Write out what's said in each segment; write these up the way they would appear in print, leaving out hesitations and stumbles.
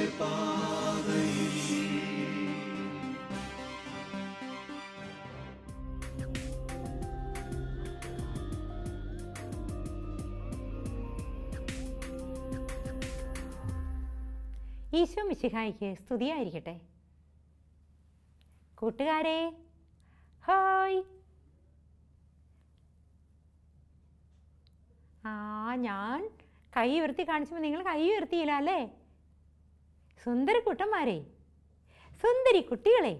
ഈശോ മിശിഹായ്ക്ക് സ്തുതിയായിരിക്കട്ടെ. കൂട്ടുകാരെ ഹായ്. ഞാൻ കൈ ഉയർത്തി കാണിച്ചപ്പോൾ നിങ്ങൾ കൈ ഉയർത്തിയില്ല അല്ലേ? സുന്ദരി കുട്ടന്മാരെ, സുന്ദരി കുട്ടികളെ,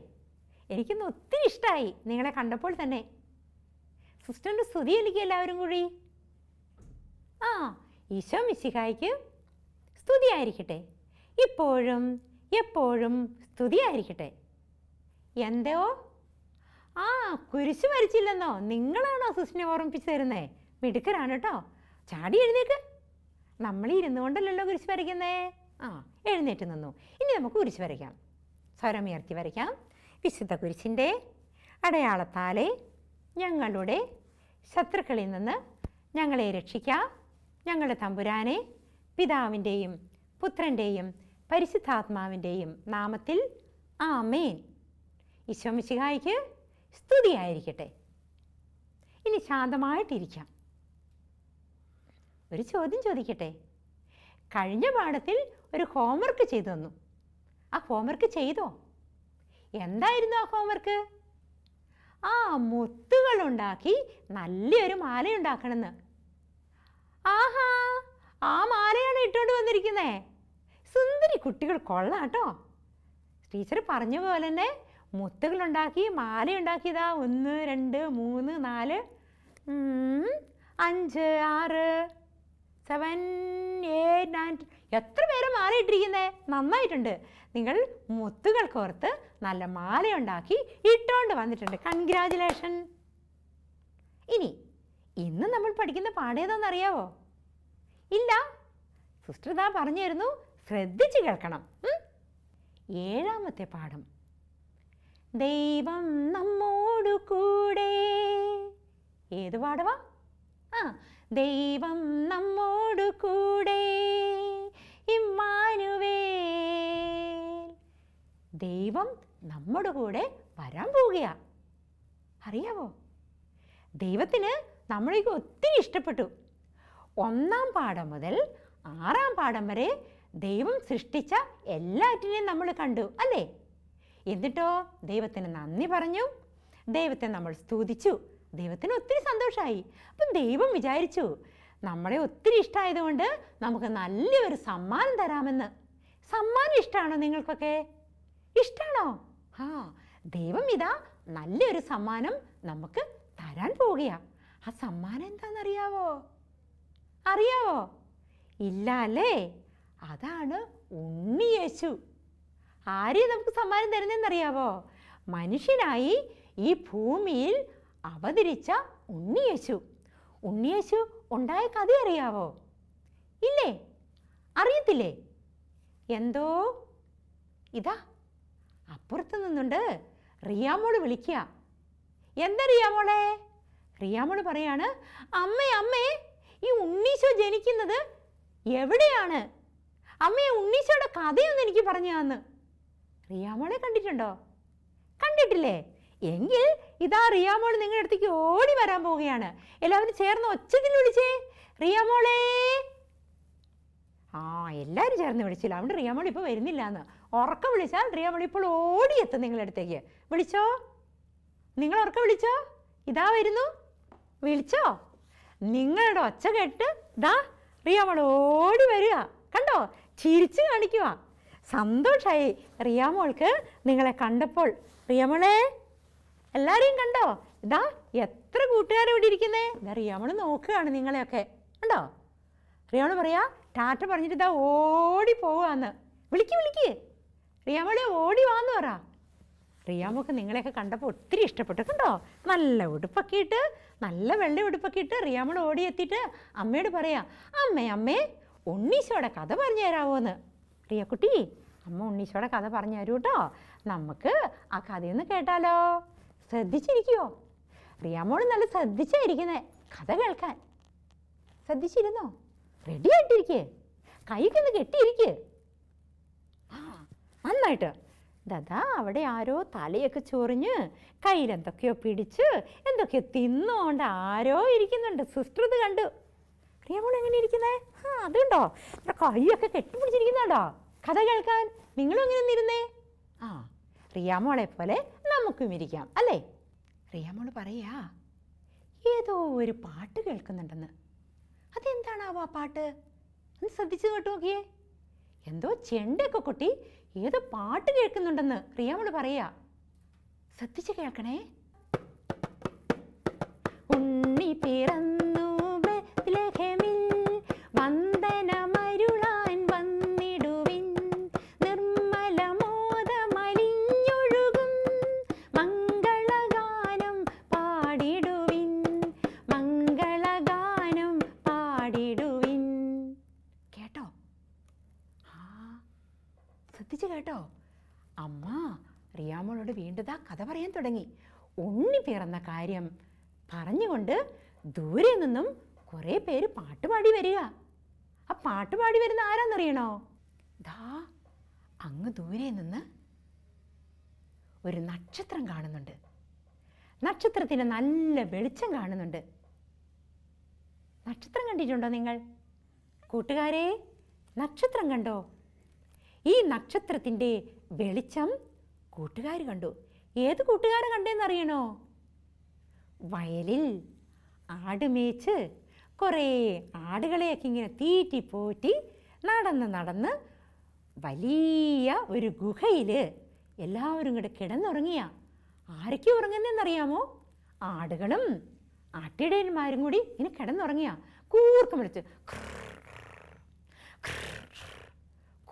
എനിക്കൊന്ന് ഒത്തിരി ഇഷ്ടമായി നിങ്ങളെ കണ്ടപ്പോൾ തന്നെ. സിസ്റ്ററിൻ്റെ സ്തുതി എനിക്ക് എല്ലാവരും കൂടി. ഈശോ മിശിഹായ്ക്ക് സ്തുതിയായിരിക്കട്ടെ. ഇപ്പോഴും എപ്പോഴും സ്തുതിയായിരിക്കട്ടെ. എന്തോ കുരിശ് വരച്ചില്ലെന്നോ? നിങ്ങളാണോ സിസ്റ്ററിനെ ഓർമ്മിപ്പിച്ച് തരുന്നേ? മിടുക്കരാണ് കേട്ടോ. ചാടി എഴുന്നേക്ക്. നമ്മൾ ഇരുന്നു കൊണ്ടല്ലല്ലോ കുരിശ് വരയ്ക്കുന്നേ. എഴുന്നേറ്റ് നിന്നു. ഇനി നമുക്ക് കുരിശ് വരയ്ക്കാം. സ്വരമുയർത്തി വരയ്ക്കാം. വിശുദ്ധ കുരിശിൻ്റെ അടയാളത്താലെ ഞങ്ങളുടെ ശത്രുക്കളിൽ നിന്ന് ഞങ്ങളെ രക്ഷിക്കാം. ഞങ്ങളുടെ തമ്പുരാനെ, പിതാവിൻ്റെയും പുത്രൻ്റെയും പരിശുദ്ധാത്മാവിൻ്റെയും നാമത്തിൽ ആമേൻ. ഈശോ മിശിഹായ്ക്ക് സ്തുതിയായിരിക്കട്ടെ. ഇനി ശാന്തമായിട്ടിരിക്കാം. ഒരു ചോദ്യം ചോദിക്കട്ടെ. കഴിഞ്ഞ പാഠത്തിൽ ഒരു ഹോംവർക്ക് ചെയ്തു തന്നു. ആ ഹോംവർക്ക് ചെയ്തോ? എന്തായിരുന്നു ആ ഹോംവർക്ക്? മുത്തുകളുണ്ടാക്കി നല്ലൊരു മാലയുണ്ടാക്കണമെന്ന്. ആഹാ, ആ മാലയാണ് ഇട്ടുകൊണ്ട് വന്നിരിക്കുന്നേ. സുന്ദരി കുട്ടികൾ കൊള്ളാട്ടോ. ടീച്ചർ പറഞ്ഞ പോലെ തന്നെ മുത്തുകളുണ്ടാക്കി മാലയുണ്ടാക്കിയതാ. 1 2 3 4 5 6 7 8 9. എത്ര പേരെ മാല ഇട്ടിരിക്കുന്നേ? നന്നായിട്ടുണ്ട്. നിങ്ങൾ മുത്തുകൾ കോർത്ത് നല്ല മാലയുണ്ടാക്കി ഇട്ടുകൊണ്ട് വന്നിട്ടുണ്ട്. കൺഗ്രാജുലേഷൻ. ഇന്ന് നമ്മൾ പഠിക്കുന്ന പാഠം ഏതാണെന്നറിയാവോ? ഇല്ല, സിസ്റ്റർ ഇതാ പറഞ്ഞു തരുന്നു. ശ്രദ്ധിച്ച് കേൾക്കണം. 7ാമത്തെ പാഠം. ദൈവം നമ്മോടു കൂടെ. ഏത് പാഠമാ? ദൈവം നമ്മോടു കൂടെ, ഇമ്മാനുവേൽ. ദൈവം നമ്മുടെ കൂടെ വരാൻ പോവുകയാ. അറിയാവോ? ദൈവത്തിന് നമ്മളേക്ക് ഒത്തിരി ഇഷ്ടപ്പെട്ടു. 1ാം പാഠം മുതൽ 6ാം പാഠം വരെ ദൈവം സൃഷ്ടിച്ച എല്ലാറ്റിനെയും നമ്മൾ കണ്ടു അല്ലേ? എന്നിട്ടോ ദൈവത്തിന് നന്ദി പറഞ്ഞു, ദൈവത്തെ നമ്മൾ സ്തുതിച്ചു. ദൈവത്തിന് ഒത്തിരി സന്തോഷമായി. അപ്പം ദൈവം വിചാരിച്ചു നമ്മളെ ഒത്തിരി ഇഷ്ടമായതുകൊണ്ട് നമുക്ക് നല്ലൊരു സമ്മാനം തരാമെന്ന്. സമ്മാനം ഇഷ്ടമാണോ നിങ്ങൾക്കൊക്കെ? ഇഷ്ടമാണോ? ദൈവം ഇതാ നല്ലൊരു സമ്മാനം നമുക്ക് തരാൻ പോവുകയാണ്. ആ സമ്മാനം എന്താണെന്നറിയാവോ? അറിയാവോ? ഇല്ല അല്ലേ? അതാണ് ഉണ്ണിയേശു. ആരെയും നമുക്ക് സമ്മാനം തരുന്നതെന്നറിയാവോ? മനുഷ്യനായി ഈ ഭൂമിയിൽ അവതരിച്ച ഉണ്ണിയേശു. ഉണ്ണിയേശു ഉണ്ടായ കഥ അറിയാവോ? ഇല്ലേ? അറിയത്തില്ലേ? എന്തോ ഇതാ അപ്പുറത്ത് നിന്നുണ്ട് റിയാമോള് വിളിക്കുക. എന്താ റിയാമോളെ? റിയാമോള് പറയാണ്, അമ്മേ അമ്മേ, ഈ ഉണ്ണീശോ ജനിക്കുന്നത് എവിടെയാണ്? അമ്മയെ ഉണ്ണീശോയുടെ കഥയൊന്നും എനിക്ക് പറഞ്ഞു തന്ന്. റിയാമോളെ കണ്ടിട്ടുണ്ടോ? കണ്ടിട്ടില്ലേ? എങ്കിൽ ഇതാ റിയാമോൾ നിങ്ങളുടെ അടുത്തേക്ക് ഓടി വരാൻ പോവുകയാണ്. എല്ലാവരും ചേർന്ന് ഒച്ചത്തിൽ വിളിച്ചേ, റിയാമോളെ. എല്ലാവരും ചേർന്ന് വിളിച്ചില്ല. അതുകൊണ്ട് റിയാമോൾ ഇപ്പോൾ വരുന്നില്ല എന്ന്. ഉറക്കം വിളിച്ചാൽ റിയാമോൾ ഇപ്പോൾ ഓടിയെത്തും നിങ്ങളുടെ അടുത്തേക്ക്. വിളിച്ചോ? നിങ്ങൾ ഉറക്കം വിളിച്ചോ? ഇതാ വരുന്നു. വിളിച്ചോ? നിങ്ങളുടെ ഒച്ച കേട്ട് ദാ റിയാമോൾ ഓടി വരിക. കണ്ടോ? ചിരിച്ച് കാണിക്കുക. സന്തോഷമായി റിയാമോൾക്ക് നിങ്ങളെ കണ്ടപ്പോൾ. റിയാമോളെ, എല്ലാവരെയും കണ്ടോ? ഇതാ എത്ര കൂട്ടുകാരെ ഇവിടെ ഇരിക്കുന്നേ. ഇതാ റിയാമോൾ നോക്കുകയാണ് നിങ്ങളെയൊക്കെ. കണ്ടോ? റിയാമോൾ പറയാ ടാറ്റ പറഞ്ഞിട്ട് ഇതാ ഓടി പോവാന്ന്. വിളിക്ക് റിയാമോളെ, ഓടി വാന്ന് പറ. റിയാമോൾക്ക് നിങ്ങളെയൊക്കെ കണ്ടപ്പോൾ ഒത്തിരി ഇഷ്ടപ്പെട്ടു. കണ്ടോ? നല്ല ഉടുപ്പൊക്കെ ഇട്ട്, നല്ല വെള്ള ഉടുപ്പൊക്കെ ഇട്ട് റിയാമോൾ ഓടിയെത്തിയിട്ട് അമ്മയോട് പറയാ, അമ്മേ ഉണ്ണീശോയുടെ കഥ പറഞ്ഞു തരാമോ എന്ന്. റിയക്കുട്ടി, അമ്മ ഉണ്ണീശോയുടെ കഥ പറഞ്ഞു തരൂ കേട്ടോ. നമുക്ക് ആ കഥയൊന്ന് കേട്ടാലോ? ശ്രദ്ധിച്ചിരിക്കുവോ? റിയാമോൾ നല്ല ശ്രദ്ധിച്ചായിരിക്കുന്നേ കഥ കേൾക്കാൻ. ശ്രദ്ധിച്ചിരുന്നോ? റെഡി ആയിട്ടിരിക്കേ. കൈക്കൊന്ന് കെട്ടിയിരിക്കേ. ആ നന്നായിട്ട്. ദാ അവിടെ ആരോ തലയൊക്കെ ചൊറിഞ്ഞ് കയ്യിലെന്തൊക്കെയോ പിടിച്ച് എന്തൊക്കെയോ തിന്നുകൊണ്ട് ആരോ ഇരിക്കുന്നുണ്ട്. സിസ്റ്റർ ഇത് കണ്ടു. റിയാമോൾ എങ്ങനെ ഇരിക്കുന്നേ? ആ അതുണ്ടോ, കൈയൊക്കെ കെട്ടിപ്പിടിച്ചിരിക്കുന്നുണ്ടോ കഥ കേൾക്കാൻ? നിങ്ങളും അങ്ങനെ ഒന്നിരുന്നേ. ആ റിയാമോളെ പോലെ നമുക്കും ഇരിക്കാം അല്ലേ? റിയാമോൾ പറയാ ഏതോ ഒരു പാട്ട് കേൾക്കുന്നുണ്ടെന്ന്. അതെന്താണാവോ ആ പാട്ട്? ഒന്ന് ശ്രദ്ധിച്ചു കേട്ടു നോക്കിയേ. എന്തോ ചെണ്ടയൊക്കെ കൊട്ടി ഏതോ പാട്ട് കേൾക്കുന്നുണ്ടെന്ന് റിയാമോൾ പറയാ. ശ്രദ്ധിച്ച് കേൾക്കണേ. ഉണ്ണി പിറന്നു ബെത്ലഹേമിൽ, വന്ദനമരുളാൻ വന്നിടുവിൻ, നിർമ്മലമോദമലിഞ്ഞൊഴുകും മംഗളഗാനം പാടിടുവിൻ, മംഗളഗാനം പാടിടുവിൻ. കേട്ടോ? ശ്രദ്ധിച്ച് കേട്ടോ? അമ്മ റിയാമോളോട് വീണ്ടും കഥ പറയാൻ തുടങ്ങി. ഉണ്ണി പിറന്ന കാര്യം പറഞ്ഞുകൊണ്ട് ദൂരെ നിന്നും കുറേ പേര് പാട്ടുപാടി വരിക. ആ പാട്ടുപാടി വരുന്ന ആരാന്നറിയണോ? ദാ അങ്ങ് ദൂരെ നിന്ന് ഒരു നക്ഷത്രം കാണുന്നുണ്ട്. നക്ഷത്രത്തിന് നല്ല വെളിച്ചം കാണുന്നുണ്ട്. നക്ഷത്രം കണ്ടിട്ടുണ്ടോ നിങ്ങൾ കൂട്ടുകാരെ? നക്ഷത്രം കണ്ടോ? ഈ നക്ഷത്രത്തിൻ്റെ വെളിച്ചം കൂട്ടുകാർ കണ്ടു. ഏത് കൂട്ടുകാരെ കണ്ടേന്നറിയണോ? വയലിൽ ആട് മേച്ച് കുറേ ആടുകളെയൊക്കെ ഇങ്ങനെ തീറ്റി പോറ്റി നടന്ന് വലിയ ഒരു ഗുഹയിൽ എല്ലാവരും കൂടെ കിടന്നുറങ്ങിയ. ആരൊക്കെ ഉറങ്ങുന്നതെന്നറിയാമോ? ആടുകളും ആട്ടിടയന്മാരും കൂടി ഇങ്ങനെ കിടന്നുറങ്ങിയ. കൂർക്കം വലിച്ച്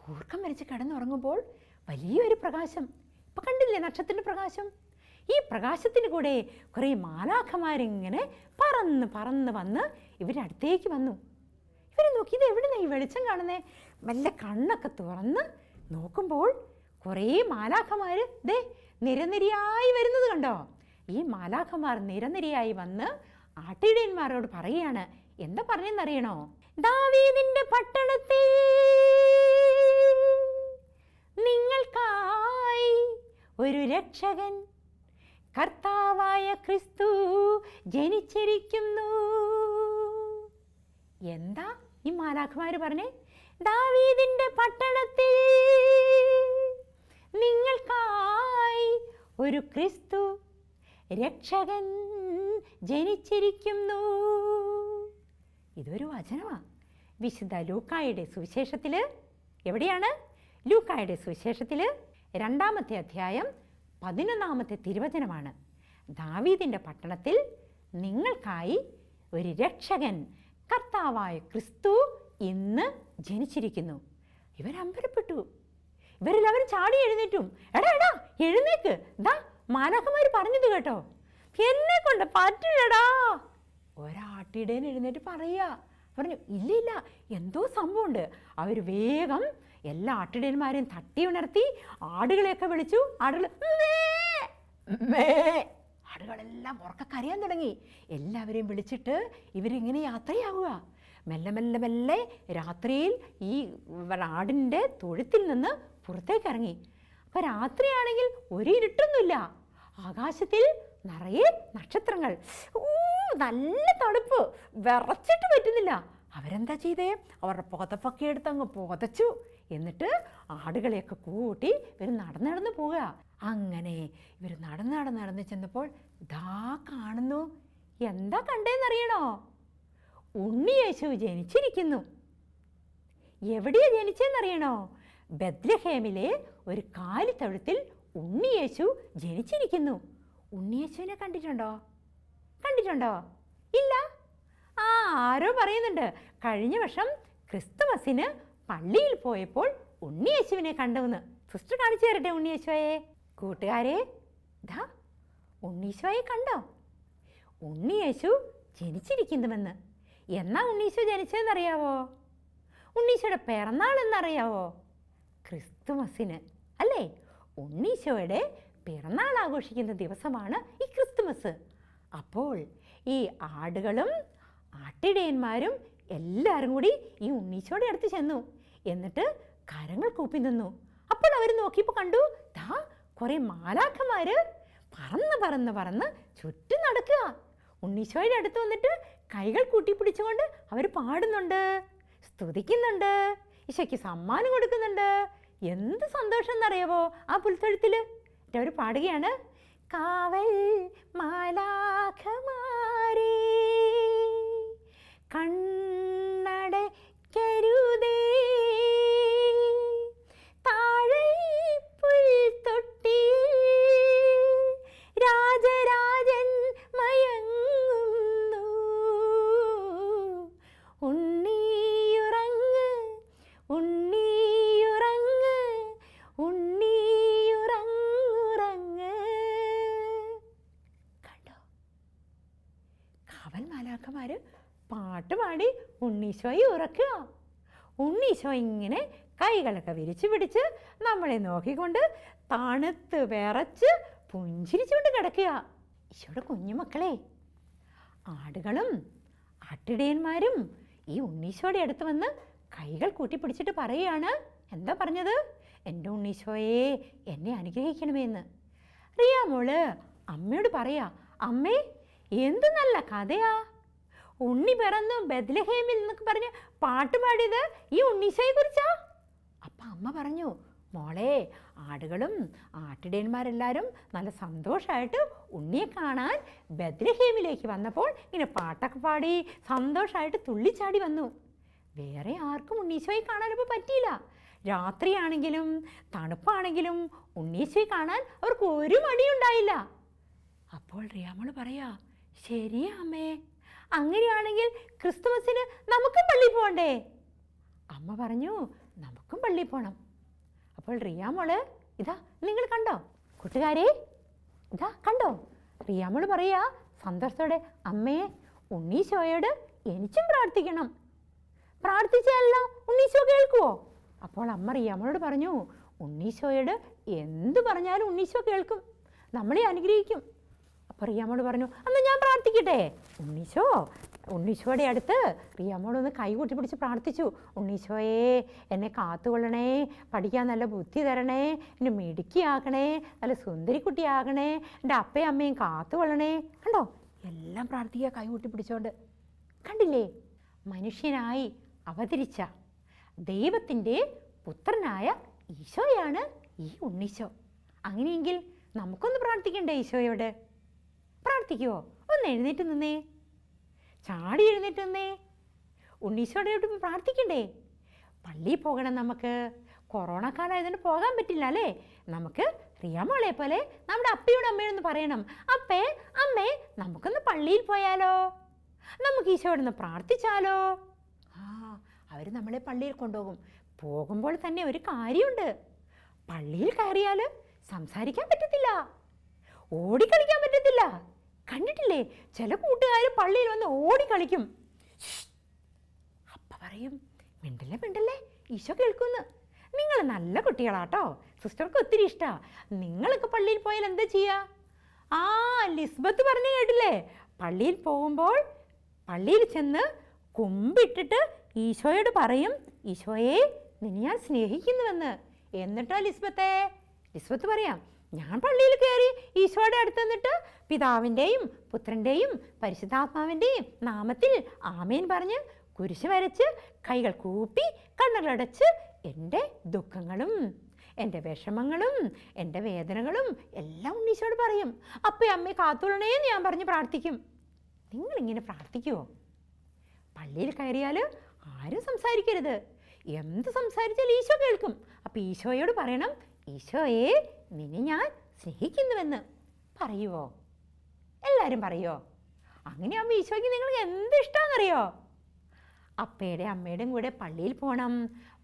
കൂർക്കം വലിച്ച് കിടന്നുറങ്ങുമ്പോൾ വലിയൊരു പ്രകാശം. ഇപ്പം കണ്ടില്ലേ നക്ഷത്രത്തിൻ്റെ പ്രകാശം? ഈ പ്രകാശത്തിന് കൂടെ കുറേ മാലാഖമാരിങ്ങനെ പറന്ന് വന്ന് ഇവരുടെ അടുത്തേക്ക് വന്നു. ഇവർ നോക്കി, ഇത് എവിടുന്നാ ഈ വെളിച്ചം കാണുന്നേ? വല്ല കണ്ണൊക്കെ തുറന്ന് നോക്കുമ്പോൾ കുറേ മാലാഖമാർ ദേ നിരനിരയായി വരുന്നത് കണ്ടോ? ഈ മാലാഖമാർ നിരനിരയായി വന്ന് ആട്ടിടയന്മാരോട് പറയുകയാണ്. എന്താ പറഞ്ഞെന്നറിയണോ? ദാവീദിന്റെ പട്ടണത്തിൽ നിങ്ങൾക്കായി ഒരു രക്ഷകൻ, കർത്താവായ ക്രിസ്തു ജനിച്ചിരിക്കുന്നു. എന്താ ഈ മാലാഖമാര് പറഞ്ഞേ? ദാവീദിന്റെ പട്ടണത്തിൽ നിങ്ങൾക്കായി ഒരു ക്രിസ്തു രക്ഷകൻ ജനിച്ചിരിക്കുന്നു. ഇതൊരു വചനമാണ്. വിശുദ്ധ ലൂക്കായുടെ സുവിശേഷത്തിൽ. എവിടെയാണ്? ലൂക്കായുടെ സുവിശേഷത്തിൽ 2-ാമത്തെ അധ്യായം 11-ാമത്തെ തിരുവചനമാണ്. ദാവീദിൻ്റെ പട്ടണത്തിൽ നിങ്ങൾക്കായി ഒരു രക്ഷകൻ, കർത്താവായ ക്രിസ്തു ഇന്ന് ജനിച്ചിരിക്കുന്നു. ഇവരമ്പരപ്പെട്ടു. ഇവരെല്ലാവരും ചാടി എഴുന്നേറ്റും. എടാ എഴുന്നേക്ക്, ദാ മാലാഖമാർ പറഞ്ഞത് കേട്ടോ, എന്നെ കൊണ്ട് പറ്റില്ലടാ. ഒരാട്ടിടയൻ എഴുന്നേറ്റ് പറഞ്ഞു, ഇല്ല എന്തോ സംഭവമുണ്ട്. അവർ വേഗം എല്ലാ ആട്ടിടയന്മാരെയും തട്ടി ഉണർത്തി ആടുകളെയൊക്കെ വിളിച്ചു. ആടുകളെല്ലാം ഉറക്കെ കരയാൻ തുടങ്ങി. എല്ലാവരെയും വിളിച്ചിട്ട് ഇവരിങ്ങനെ യാത്രയാവുക. മെല്ലെ രാത്രിയിൽ ഈ ആടിൻ്റെ തൊഴുത്തിൽ നിന്ന് പുറത്തേക്ക് ഇറങ്ങി. അപ്പം രാത്രിയാണെങ്കിൽ ഒരു ഇരുട്ടൊന്നുമില്ല. ആകാശത്തിൽ നിറയെ നക്ഷത്രങ്ങൾ. നല്ല തണുപ്പ്, വിറച്ചിട്ട് പറ്റുന്നില്ല. അവരെന്താ ചെയ്തേ? അവരുടെ പുതപ്പൊക്കെ എടുത്ത് അങ്ങ് പുതച്ചു. എന്നിട്ട് ആടുകളെയൊക്കെ കൂട്ടി ഇവർ നടന്ന് പോവുക. അങ്ങനെ ഇവർ നടന്ന് ചെന്നപ്പോൾ ദാ കാണുന്നു. എന്താ കണ്ടേന്നറിയണോ? ഉണ്ണിയേശു ജനിച്ചിരിക്കുന്നു. എവിടെയാ ജനിച്ചെന്നറിയണോ? ബെത്ലഹേമിലെ ഒരു കാലിത്തൊഴുത്തിൽ ഉണ്ണിയേശു ജനിച്ചിരിക്കുന്നു. ഉണ്ണിയേശുവിനെ കണ്ടിട്ടുണ്ടോ? ഇല്ല? ആരോ പറയുന്നുണ്ട്, കഴിഞ്ഞ വർഷം ക്രിസ്തുമസിന് പള്ളിയിൽ പോയപ്പോൾ ഉണ്ണിയേശുവിനെ കണ്ടുവെന്ന്. സിസ്റ്റർ കാണിച്ചു തരട്ടെ ഉണ്ണിയേശുവയെ. കൂട്ടുകാരെ, ദാ ഉണ്ണീശോയെ കണ്ടോ? ഉണ്ണിയേശു ജനിച്ചിരിക്കുന്നുവെന്ന്. എന്നാ ഉണ്ണീശോ ജനിച്ചതെന്നറിയാവോ? ഉണ്ണീശോയുടെ പിറന്നാൾ എന്നറിയാവോ? ക്രിസ്തുമസിന് അല്ലേ? ഉണ്ണീശോയുടെ പിറന്നാൾ ആഘോഷിക്കുന്ന ദിവസമാണ് ഈ ക്രിസ്തുമസ്. അപ്പോൾ ഈ ആടുകളും ആട്ടിടയന്മാരും എല്ലാവരും കൂടി ഈ ഉണ്ണീശോയുടെ അടുത്ത് ചെന്നു. എന്നിട്ട് കരങ്ങൾ കൂപ്പി നിന്നു. ആ അപ്പോൾ അവർ നോക്കിയപ്പോൾ കണ്ടു, ദാ കുറേ മാലാഖമാര് പറന്ന് പറന്ന് പറന്ന് ചുറ്റും നടക്കുക. ഉണ്ണീശോയുടെ അടുത്ത് വന്നിട്ട് കൈകൾ കൂട്ടിപ്പിടിച്ചുകൊണ്ട് അവർ പാടുന്നുണ്ട്, സ്തുതിക്കുന്നുണ്ട്, ഈശോയ്ക്ക് സമ്മാനം കൊടുക്കുന്നുണ്ട്. എന്ത് സന്തോഷം എന്നറിയാവോ ആ പുൽത്തൊഴുത്തിൽ. അവർ പാടുകയാണ്, കാവൽ മാലാഖമാരേ കണ്ണടയ്ക്കരുതേ, താഴെ പുൽത്തൊട്ടിയിൽ രാജരാജൻ മയങ്ങുന്നു, ഉണ്ണിയുറങ്ങ് ഉണ്ണിയുറങ്ങ് ഉണ്ണിയുറങ്ങുറങ്ങ്. കണ്ടോ, കാവൽ മാലാഖമാര് പാട്ടുപാടി ഉണ്ണീശോയെ ഉറക്കുക. ഉണ്ണീശോ ഇങ്ങനെ കൈകളൊക്കെ വിരിച്ചു പിടിച്ച് നമ്മളെ നോക്കിക്കൊണ്ട് തണുത്ത് വിറച്ച് പുഞ്ചിരിച്ചുകൊണ്ട് കിടക്കുക. ഈശോയുടെ കുഞ്ഞുമക്കളെ, ആടുകളും ആട്ടിടയന്മാരും ഈ ഉണ്ണീശോയുടെ അടുത്ത് വന്ന് കൈകൾ കൂട്ടിപ്പിടിച്ചിട്ട് പറയുകയാണ്. എന്താ പറഞ്ഞത്? എൻ്റെ ഉണ്ണീശോയെ, എന്നെ അനുഗ്രഹിക്കണമെന്ന്. റിയ മോള് അമ്മയോട് പറയാ, അമ്മേ എന്ത് നല്ല കഥയാ, ഉണ്ണി പിറന്നു ബെത്ലഹേമിൽ എന്നൊക്കെ പറഞ്ഞ് പാട്ട് പാടിയത് ഈ ഉണ്ണീശോയെ കുറിച്ചാ. അപ്പം അമ്മ പറഞ്ഞു, മോളെ, ആടുകളും ആട്ടിടയന്മാരെല്ലാവരും നല്ല സന്തോഷമായിട്ട് ഉണ്ണിയെ കാണാൻ ബെത്ലഹേമിലേക്ക് വന്നപ്പോൾ ഇങ്ങനെ പാട്ടൊക്കെ പാടി സന്തോഷമായിട്ട് തുള്ളിച്ചാടി വന്നു. വേറെ ആർക്കും ഉണ്ണീശോയെ കാണാനിപ്പോൾ പറ്റിയില്ല. രാത്രിയാണെങ്കിലും തണുപ്പാണെങ്കിലും ഉണ്ണീശോയെ കാണാൻ അവർക്ക് ഒരു മടിയുണ്ടായില്ല. അപ്പോൾ റിയാമോള് പറയാ, ശരിയാ അമ്മേ, അങ്ങനെയാണെങ്കിൽ ക്രിസ്തുമസിന് നമുക്കും പള്ളിയിൽ പോകണ്ടേ? അമ്മ പറഞ്ഞു, നമുക്കും പള്ളിയിൽ പോകണം. അപ്പോൾ റിയാമോള്, ഇതാ നിങ്ങൾ കണ്ടോ കൂട്ടുകാരെ, ഇതാ കണ്ടോ, റിയാമോള് പറയാ സന്തോഷത്തോടെ, അമ്മേ ഉണ്ണീശോയോട് എനിക്കും പ്രാർത്ഥിക്കണം, പ്രാർത്ഥിച്ചെല്ലാം ഉണ്ണീശോ കേൾക്കുവോ? അപ്പോൾ അമ്മ റിയാമോളോട് പറഞ്ഞു, ഉണ്ണീശോയോട് എന്ത് പറഞ്ഞാലും ഉണ്ണീശോ കേൾക്കും, നമ്മളെ അനുഗ്രഹിക്കും. അപ്പോൾ റിയാമോള് പറഞ്ഞു, എന്നാൽ ഞാൻ പ്രാർത്ഥിക്കട്ടെ. ഉണ്ണീശോയുടെ അടുത്ത് റിയാമോളൊന്ന് കൈ കൂട്ടിപ്പിടിച്ച് പ്രാർത്ഥിച്ചു. ഉണ്ണീശോയെ, എന്നെ കാത്തുകൊള്ളണേ, പഠിക്കാൻ നല്ല ബുദ്ധി തരണേ, എന്നെ മിടുക്കിയാക്കണേ, നല്ല സുന്ദരിക്കുട്ടിയാകണേ, എൻ്റെ അപ്പയും അമ്മയും കാത്തുകൊള്ളണേ. കണ്ടോ, എല്ലാം പ്രാർത്ഥിക്കുക കൈ കൂട്ടിപ്പിടിച്ചോണ്ട്. കണ്ടില്ലേ, മനുഷ്യനായി അവതരിച്ച ദൈവത്തിൻ്റെ പുത്രനായ ഈശോയാണ് ഈ ഉണ്ണീശോ. അങ്ങനെയെങ്കിൽ നമുക്കൊന്ന് പ്രാർത്ഥിക്കണ്ടേ ഈശോയോട്? പ്രാർത്ഥിക്കുമോ? ഒന്ന് എഴുന്നേറ്റ് നിന്നേ, ചാടി എഴുന്നേറ്റ് നിന്നേ. ഉണ്ണീശോയോട് പ്രാർത്ഥിക്കണ്ടേ? പള്ളിയിൽ പോകണം നമുക്ക്. കൊറോണ കാലമായതുകൊണ്ട് പോകാൻ പറ്റില്ല അല്ലേ? നമുക്ക് റിയാമോളെ പോലെ നമ്മുടെ അപ്പയോടും അമ്മയോടൊന്ന് പറയണം, അപ്പേ അമ്മേ നമുക്കൊന്ന് പള്ളിയിൽ പോയാലോ, നമുക്ക് ഈശോയോടൊന്ന് പ്രാർത്ഥിച്ചാലോ. അവർ നമ്മളെ പള്ളിയിൽ കൊണ്ടുപോകും. പോകുമ്പോൾ തന്നെ ഒരു കാര്യമുണ്ട്, പള്ളിയിൽ കയറിയാൽ സംസാരിക്കാൻ പറ്റത്തില്ല, ഓടിക്കളിക്കാൻ പറ്റത്തില്ല. കണ്ടിട്ടില്ലേ, ചില കൂട്ടുകാർ പള്ളിയിൽ വന്ന് ഓടിക്കളിക്കും. അപ്പം പറയും, മിണ്ടല്ലേ മിണ്ടല്ലേ, ഈശോ കേൾക്കുമെന്ന്. നിങ്ങൾ നല്ല കുട്ടികളാട്ടോ, സിസ്റ്റർക്ക് ഒത്തിരി ഇഷ്ടമാണ്. നിങ്ങളൊക്കെ പള്ളിയിൽ പോയാൽ എന്താ ചെയ്യുക? ലിസ്ബത്ത് പറഞ്ഞു കേട്ടില്ലേ, പള്ളിയിൽ പോകുമ്പോൾ പള്ളിയിൽ ചെന്ന് കുമ്പിട്ടിട്ട് ഈശോയോട് പറയും, ഈശോയെ നിന്നെ ഞാൻ സ്നേഹിക്കുന്നുവെന്ന്. എന്നിട്ടോ ലിസ്ബത്ത് പറയാം, ഞാൻ പള്ളിയിൽ കയറി ഈശോയുടെ അടുത്ത് നിന്നിട്ട് പിതാവിൻ്റെയും പുത്രൻ്റെയും പരിശുദ്ധാത്മാവിൻ്റെയും നാമത്തിൽ ആമേൻ പറഞ്ഞ് കുരിശ് വരച്ച് കൈകൾ കൂപ്പി കണ്ണുകളടച്ച് എൻ്റെ ദുഃഖങ്ങളും എൻ്റെ വിഷമങ്ങളും എൻ്റെ വേദനകളും എല്ലാം ഉണ്ണീശോയോട് പറയും. അപ്പേ അമ്മയെ കാത്തുകൊള്ളണേന്ന് ഞാൻ പറഞ്ഞ് പ്രാർത്ഥിക്കും. നിങ്ങളിങ്ങനെ പ്രാർത്ഥിക്കുമോ? പള്ളിയിൽ കയറിയാൽ ആരും സംസാരിക്കരുത്, എന്ത് സംസാരിച്ചാൽ ഈശോ കേൾക്കും. അപ്പം ഈശോയോട് പറയണം, ഈശോയെ നിന്നെ ഞാൻ സ്നേഹിക്കുന്നുവെന്ന്. പറയുമോ? എല്ലാവരും പറയുമോ? അങ്ങനെയാകുമ്പോൾ ഈശോയ്ക്ക് നിങ്ങൾക്ക് എന്ത് ഇഷ്ടമാണെന്നറിയോ? അപ്പയുടെയും അമ്മയുടെയും കൂടെ പള്ളിയിൽ പോകണം,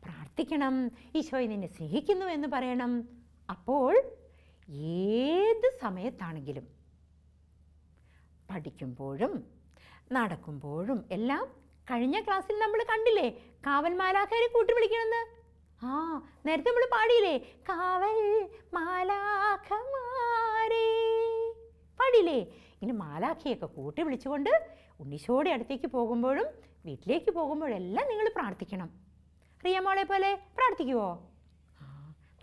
പ്രാർത്ഥിക്കണം, ഈശോയെ നിന്നെ സ്നേഹിക്കുന്നു എന്ന് പറയണം. അപ്പോൾ ഏത് സമയത്താണെങ്കിലും, പഠിക്കുമ്പോഴും നടക്കുമ്പോഴും എല്ലാം, കഴിഞ്ഞ ക്ലാസ്സിൽ നമ്മൾ കണ്ടില്ലേ കാവൽ മാലാഖയെ കൂട്ടി വിളിക്കണമെന്ന്. നേരത്തെ നമ്മൾ പാടിയില്ലേ, കാവൽ മാലാഖമാരേ, പാടിയില്ലേ? ഇനി മാലാഖയൊക്കെ കൂട്ടി വിളിച്ചുകൊണ്ട് ഉണ്ണീശോയുടെ അടുത്തേക്ക് പോകുമ്പോഴും വീട്ടിലേക്ക് പോകുമ്പോഴെല്ലാം നിങ്ങൾ പ്രാർത്ഥിക്കണം. റിയമോളെ പോലെ പ്രാർത്ഥിക്കുമോ?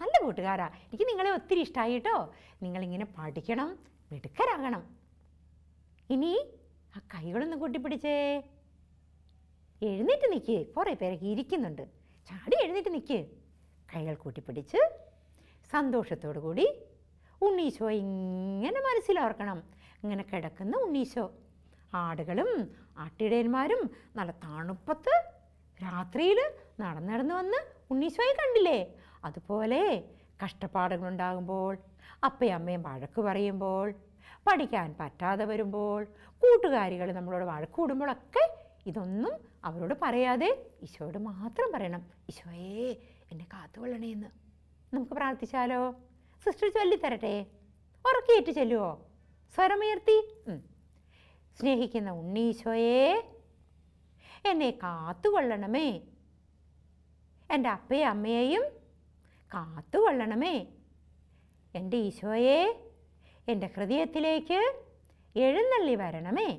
നല്ല കൂട്ടുകാരാ. എനിക്ക് നിങ്ങളെ ഒത്തിരി ഇഷ്ടമായി കേട്ടോ. നിങ്ങളിങ്ങനെ പഠിക്കണം, മിടുക്കരാകണം. ഇനി ആ കൈകളൊന്ന് കൂട്ടിപ്പിടിച്ചേ. എഴുന്നേറ്റ് നിൽക്ക്. കുറേ പേരൊക്കെ ഇരിക്കുന്നുണ്ട്. ചാടി എഴുന്നേറ്റ് നിൽക്ക്. കൈകൾ കൂട്ടിപ്പിടിച്ച് സന്തോഷത്തോടു കൂടി ഉണ്ണീശോ ഇങ്ങനെ മനസ്സിലോർക്കണം. ഇങ്ങനെ കിടക്കുന്ന ഉണ്ണീശോ. ആടുകളും ആട്ടിടയന്മാരും നല്ല തണുപ്പത്ത് രാത്രിയിൽ നടന്നു വന്ന് ഉണ്ണീശോയെ കണ്ടില്ലേ? അതുപോലെ കഷ്ടപ്പാടുകളുണ്ടാകുമ്പോൾ, അപ്പയും അമ്മയും വഴക്ക് പറയുമ്പോൾ, പഠിക്കാൻ പറ്റാതെ വരുമ്പോൾ, കൂട്ടുകാരികൾ നമ്മളോട് വഴക്ക് കൂടുമ്പോഴൊക്കെ ഇതൊന്നും അവരോട് പറയാതെ ഈശോയോട് മാത്രം പറയണം. ഈശോയെ എന്നെ കാത്തുകൊള്ളണേ എന്ന് നമുക്ക് പ്രാർത്ഥിച്ചാലോ? സിസ്റ്റർ ചൊല്ലിത്തരട്ടെ. ഉറക്കിയേറ്റ് ചെല്ലുവോ? സ്വരമുയർത്തി. സ്നേഹിക്കുന്ന ഉണ്ണീശോയെ എന്നെ കാത്തുകൊള്ളണമേ. എൻ്റെ അപ്പയും അമ്മയെയും കാത്തുകൊള്ളണമേ. എൻ്റെ ഈശോയെ എൻ്റെ ഹൃദയത്തിലേക്ക് എഴുന്നള്ളി വരണമേ.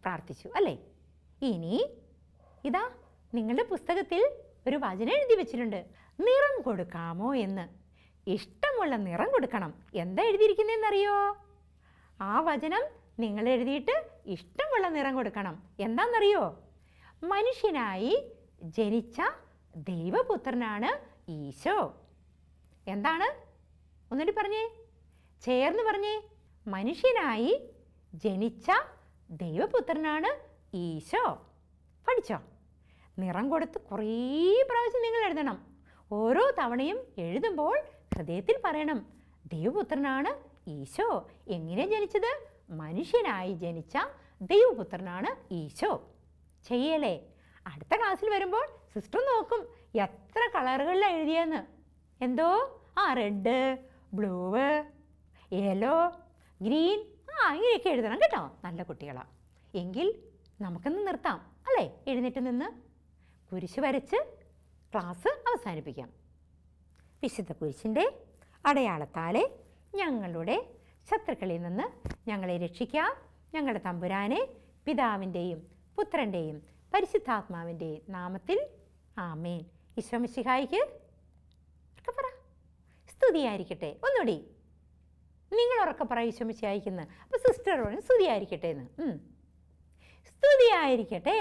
പ്രാർത്ഥിച്ചു അല്ലേ? ഇനി ഇതാ നിങ്ങളുടെ പുസ്തകത്തിൽ ഒരു വചനം എഴുതി വെച്ചിട്ടുണ്ട്. നിറം കൊടുക്കാമോ എന്ന്. ഇഷ്ടമുള്ള നിറം കൊടുക്കണം. എന്താ എഴുതിയിരിക്കുന്നതെന്നറിയോ? ആ വചനം നിങ്ങൾ എഴുതിയിട്ട് ഇഷ്ടമുള്ള നിറം കൊടുക്കണം. എന്താണെന്നറിയോ? മനുഷ്യനായി ജനിച്ച ദൈവപുത്രനാണ് ഈശോ. എന്താണ്? ഒന്നുകൂടി പറഞ്ഞേ, ചേർന്ന് പറഞ്ഞേ. മനുഷ്യനായി ജനിച്ച ദൈവപുത്രനാണ് ഈശോ. പഠിച്ചോ? നിറം കൊടുത്ത് കുറേ പ്രാവശ്യം നിങ്ങൾ എഴുതണം. ഓരോ തവണയും എഴുതുമ്പോൾ ഹൃദയത്തിൽ പറയണം, ദൈവപുത്രനാണ് ഈശോ. എങ്ങനെ ജനിച്ചത്? മനുഷ്യനായി ജനിച്ച ദൈവപുത്രനാണ് ഈശോ. ചെയ്യലേ? അടുത്ത ക്ലാസ്സിൽ വരുമ്പോൾ സിസ്റ്റർ നോക്കും എത്ര കളറുകളിലാണ് എഴുതിയെന്ന്. എന്തോ? റെഡ്, ബ്ലൂ, യെല്ലോ, ഗ്രീൻ, ഇങ്ങനെയൊക്കെ എഴുതണം കേട്ടോ. നല്ല കുട്ടികളാണ്. എങ്കിൽ നമുക്കൊന്ന് നിർത്താം അല്ലേ? എഴുന്നേറ്റ് നിന്ന് കുരിശ് വരച്ച് ക്ലാസ് അവസാനിപ്പിക്കാം. വിശുദ്ധ കുരിശിൻ്റെ അടയാളത്താലെ ഞങ്ങളുടെ ശത്രുക്കളിൽ നിന്ന് ഞങ്ങളെ രക്ഷിക്കാം. ഞങ്ങളുടെ തമ്പുരാനെ, പിതാവിൻ്റെയും പുത്രൻ്റെയും പരിശുദ്ധാത്മാവിൻ്റെയും നാമത്തിൽ ആമേൻ. ഈശോ മിശിഹായിക്ക് ഒക്കെ പറ സ്തുതിയായിരിക്കട്ടെ. ഒന്നുകൂടി നിങ്ങൾ ഉറക്കെ പറ, ഈശോ മിശിഹായിക്കുന്നു. അപ്പോൾ സിസ്റ്റർ പറഞ്ഞു സ്തുതിയായിരിക്കട്ടെ എന്ന്. സ്തുതിയായിരിക്കട്ടെ.